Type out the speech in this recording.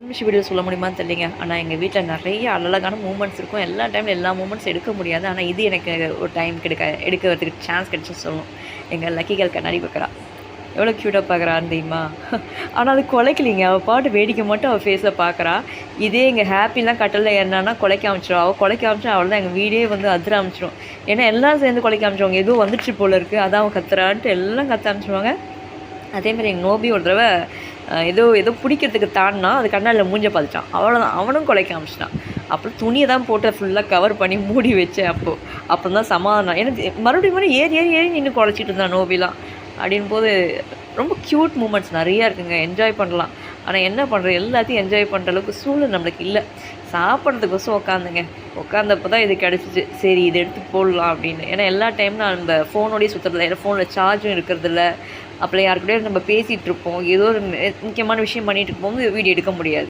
நிமிஷம் வீடியோ சொல்ல முடியுமான்னு தெரியலைங்க. ஆனால் எங்கள் வீட்டில் நிறைய அழகான மூமெண்ட்ஸ் இருக்கும். எல்லா டைமில் எல்லா மூமெண்ட்ஸ் எடுக்க முடியாது. ஆனால் இது எனக்கு ஒரு டைம் எடுக்கிறதுக்கு சான்ஸ் கிடைச்சி சொல்லணும். எங்கள் லக்கி கேர்ள் கண்ணாடி பார்க்குறா, எவ்வளோ க்யூட்டாக பார்க்குறான்னு தெரியுமா? ஆனால் அது குலைக்கலிங்க. அவள் பாட்டு வேடிக்கை மட்டும் அவள் ஃபேஸில் பார்க்குறா. இதே எங்கள் ஹாப்பிலாம் கட்டலில் ஏறினான்னா குலைக்க ஆரம்பிச்சிடும். அவள் குலைக்க ஆரம்பிச்சா அவள் தான் எங்கள் வீடே வந்து அதிர ஆரம்பிச்சிடும். ஏன்னா எல்லாம் சேர்ந்து குலைக்க ஆரம்பிச்சிடுவாங்க. எதுவும் வந்துடுச்சு போல இருக்குது, அதான் அவன் கத்துறான்ட்டு எல்லாம் கத்த ஆரம்பிச்சிடுவாங்க. அதேமாதிரி எங்கள் நோபி ஒரு தடவை ஏதோ பிடிக்கிறதுக்கு தாண்டினா அது கண்ணாடியில் மூஞ்ச பார்த்துட்டான். அவ்வளோதான், அவனும் குலைக்க ஆரம்பிச்சிட்டான். அப்புறம் துணியை தான் போட்டு ஃபுல்லாக கவர் பண்ணி மூடி வச்சேன். அப்புறம் தான் சமாதானம். எனக்கு மறுபடியும் ஏறி ஏறி ஏறி நின்று குலைச்சிட்டு இருந்தான் நோபிலாம். அப்படின் போது ரொம்ப க்யூட் மூமெண்ட்ஸ் நிறையா இருக்குங்க. என்ஜாய் பண்ணலாம். ஆனால் என்ன பண்ணுறது, எல்லாத்தையும் என்ஜாய் பண்ணுற அளவுக்கு சூழல் நம்மளுக்கு இல்லை. சாப்பிட்றதுக்கோசம் உட்காந்தப்போ தான் இது கிடச்சிச்சு. சரி இதை எடுத்து போடலாம் அப்படின்னு. ஏன்னா எல்லா டைமும் நான் நம்ம ஃபோனோடய சுற்றுறதில்ல. ஏன்னா ஃபோனில் சார்ஜும் இருக்கிறதில்ல. அப்புறம் யாருக்கூடயும் நம்ம பேசிகிட்டு இருப்போம். ஏதோ ஒரு முக்கியமான விஷயம் பண்ணிகிட்டு இருக்கும்போது வீடியோ எடுக்க முடியாது.